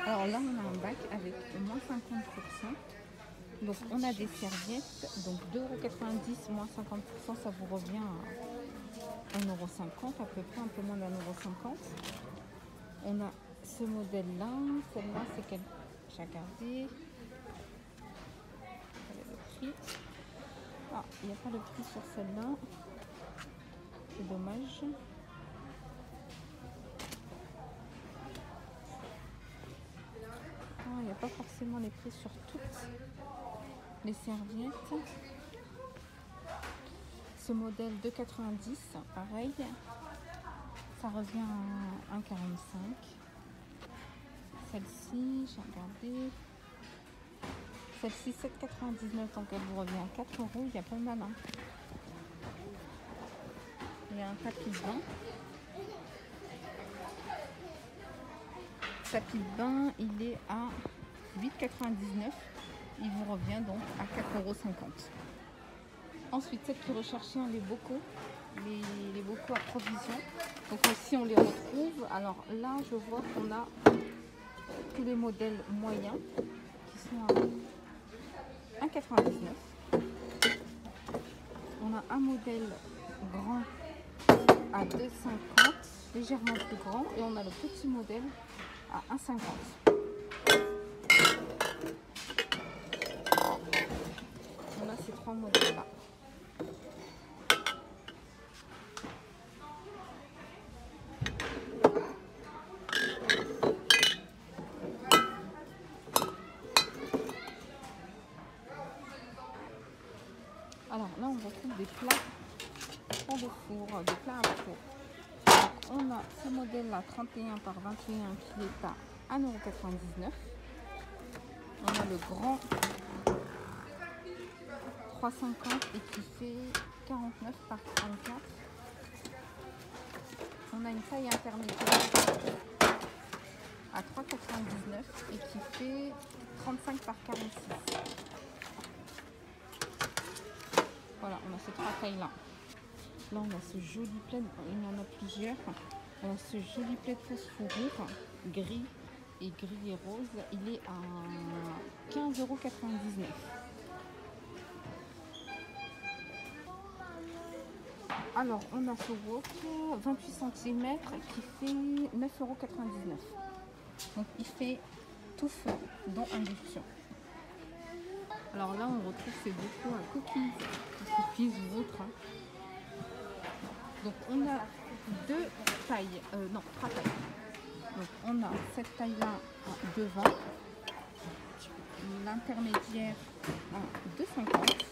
Alors là, on a un bac avec moins 50%. Donc on a des serviettes, donc 2,90 € moins 50%, ça vous revient à 1,50 € à peu près, un peu moins d'1,50 €. On a ce modèle-là, celle-là c'est quelle? J'ai regardé. Le prix. Ah, il n'y a pas le prix sur celle-là. C'est dommage. Il n'y a pas forcément les prix sur toutes les serviettes. Ce modèle 2,90 €, pareil, ça revient à 1,45 €. Celle-ci, j'ai regardé. Celle-ci 7,99 €, donc elle vous revient à 4 €. Il y a pas mal. Hein. Il y a un tapis de bain. Tapis de bain, il est à 8,99 €. Il vous revient donc à 4,50 €. Ensuite, celle qui recherchait les bocaux, les bocaux à provision. Donc aussi on les retrouve. Alors là, je vois qu'on a tous les modèles moyens qui sont à 1,99 €. On a un modèle grand à 2,50 €, légèrement plus grand, et on a le petit modèle à 1,50 €. On a ces trois modèles là. Alors là, on retrouve des plats pour le four, des plats à four. Donc, on a ce modèle-là, 31 par 21, qui est à 1,99 €. On a le grand 3,50 et qui fait 49 par 44. On a une taille intermédiaire à 3,99 et qui fait 35 par 46. Voilà, on a ces trois tailles-là. Là, on a ce joli plaid, il y en a plusieurs. On a ce joli plaid fausse fourrure, gris et rose. Il est à 15,99 €. Alors, on a ce wok 28 cm qui fait 9,99 €. Donc, il fait tout feu, dont induction. Alors là, on retrouve ces bocaux à cookies ou autres. Hein. Donc, on a deux tailles, non, trois tailles. Donc, on a cette taille-là à 2,20 €, l'intermédiaire à 2,50 €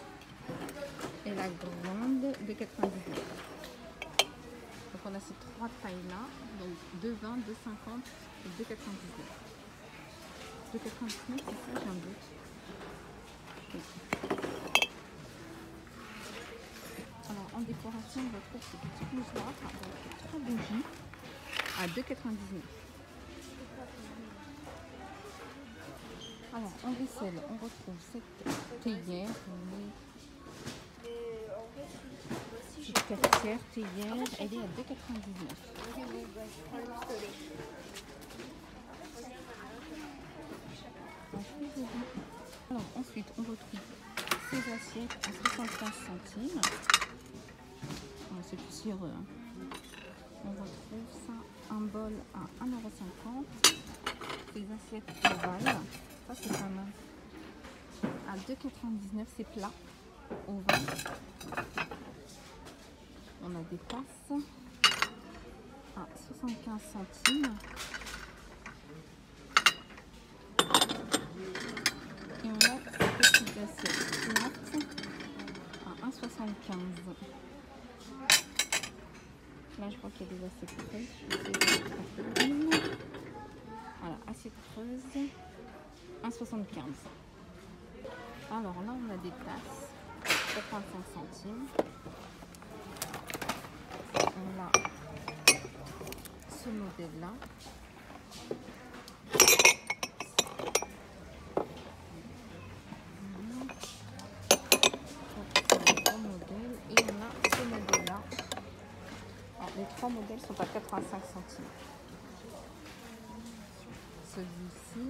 et la grande de 99 €. Donc, on a ces trois tailles-là, donc 2,20 €, 2,50 € et 2,99 €. 2,99 €, c'est ça, j'ai un doute. Alors en décoration, on retrouve ces petites mouchoirs avec 3 bougies à 2,99 €. Alors en vaisselle, on retrouve cette théière, cette cafetière théière, elle est à 2,99 €. Alors ensuite, on retrouve ces assiettes à 75 centimes. C'est plus si heureux. Hein. On retrouve ça, un bol à 1,50 €. Ces assiettes ovales, ça c'est pas mal. À 2,99 €, c'est plat, ovale. On a des tasses à 75 centimes. Et on a ces petites assiettes plates à 1,75 €. Là, je crois qu'il y a des assiettes creuses. Voilà, assiette creuse, 1,75 €. Alors là, on a des tasses, 85 centimes. On a ce modèle-là. Et on a ce modèle-là. Les trois modèles sont à 85 centimes. celui-ci,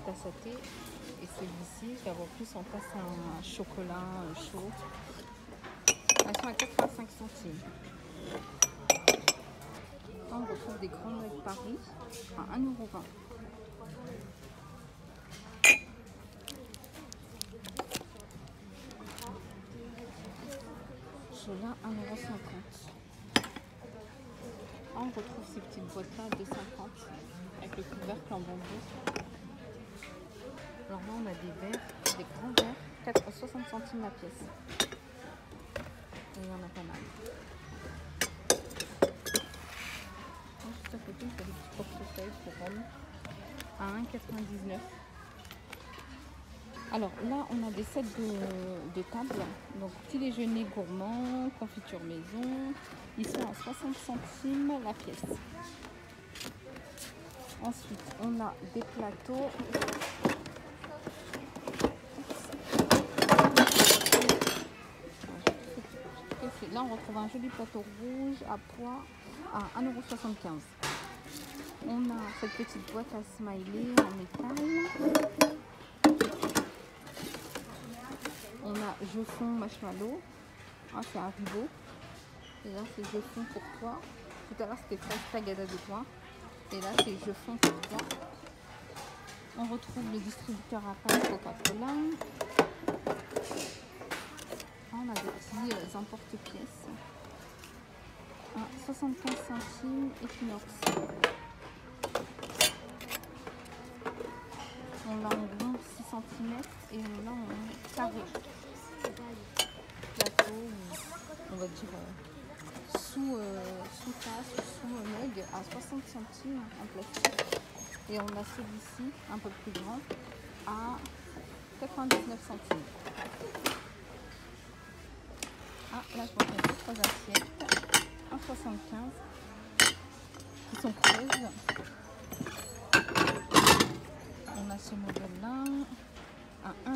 tasse à thé, et celui-ci, qui va plus en tasse à chocolat chaud. Elles sont à 85 centimes. Là, on retrouve des grands mugs Paris à 1,20 €. Là, 1,50 €. On retrouve ces petites boîtes là à 2,50 € avec le couvercle en bambou. Alors là, on a des verres, des grands verres, 60 centimes la pièce. Et il y en a pas mal. Juste à côté, il y a des petits portefeuilles pour hommes à 1,99 €. Alors là, on a des sets de table, donc petit déjeuner gourmand, confiture maison, ils sont à 60 centimes la pièce. Ensuite, on a des plateaux. Là, on retrouve un joli plateau rouge à pois à 1,75 €. On a cette petite boîte à smiley en métal. On a je fond marshmallow. Ah, c'est un Haribo. Et là, c'est je fond pour toi. Tout à l'heure, c'était fraise tagada de toi. Et là, c'est je fond pour toi. On retrouve le distributeur à pain Coca-Cola. On a des petits emporte-pièces à 75 centimes Equinox. On l'a en rond 6 cm et on l'a en carré. Plateau, on va dire sous tasse ou sous mug à 60 centimes en plastique. Et on a celui-ci un peu plus grand à 99 centimes. Ah, là je vois qu'il y a 3 assiettes à 75 qui sont creuses. On a ce modèle-là à 1,20 €.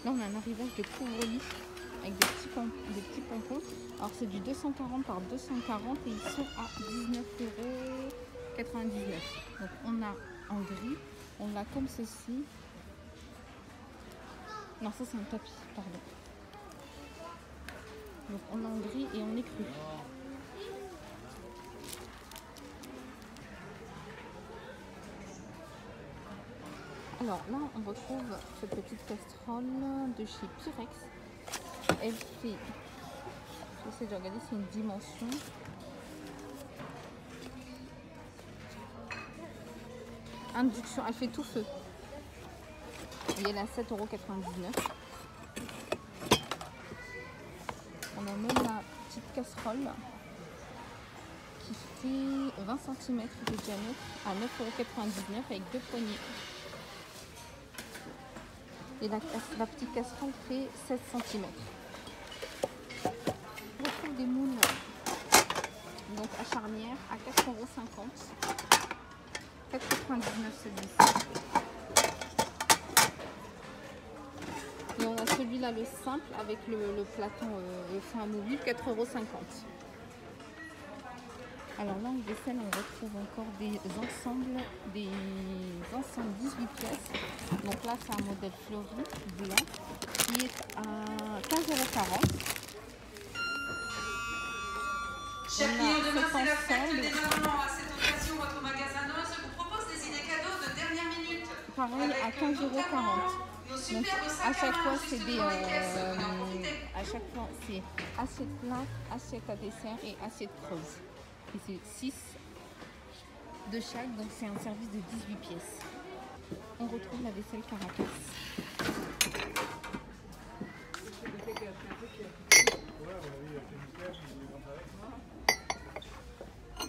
Là, on a un arrivage de couvre-lit avec des petits pompons. Alors, c'est du 240 par 240 et ils sont à 19,99 €. Donc, on a en gris, on l'a comme ceci. Non, ça, c'est un tapis, pardon. Donc, on l'a en gris et en écru. Alors là, on retrouve cette petite casserole de chez Pyrex. Elle fait, j'essaie de regarder, c'est une dimension. Induction, elle fait tout feu. Et elle est à 7,99 €. On a même la petite casserole qui fait 20 cm de diamètre à 9,99 € avec 2 poignées. Et la petite casserole fait 16 cm. On retrouve des moules donc à charnière à 4,50 €. 4,99 € celui-ci. Et on a celui-là, le simple, avec le platon fin à mobile, 4,50 €. Alors là, en vaisselle, on retrouve encore des ensembles 18 pièces. Donc là, c'est un modèle fleuri blanc qui est à 15,40 €. Chers clients de demain, c'est la fête des mamans. À cette occasion, votre magasin Noz vous propose des idées cadeaux de dernière minute. Pareil, à 15,40 €. Donc à chaque fois, c'est assiette plate, assiette à dessert et assiette creuse. Et c'est 6 de chaque, donc c'est un service de 18 pièces. On retrouve la vaisselle Carapace.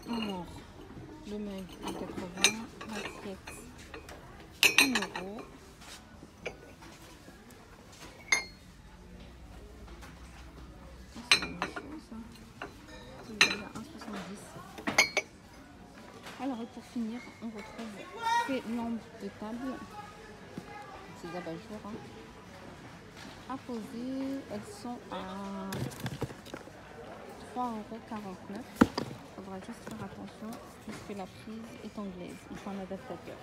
Alors, le mug à 80, l'assiette 1 €. C'est la même chose. Celui-là à 1,70 €. Alors, et pour finir, on retrouve ces lampes de table, ces abat-jours à poser. Elles sont à 3,49 €. Il faudra juste faire attention puisque la prise est anglaise. Il faut un adaptateur.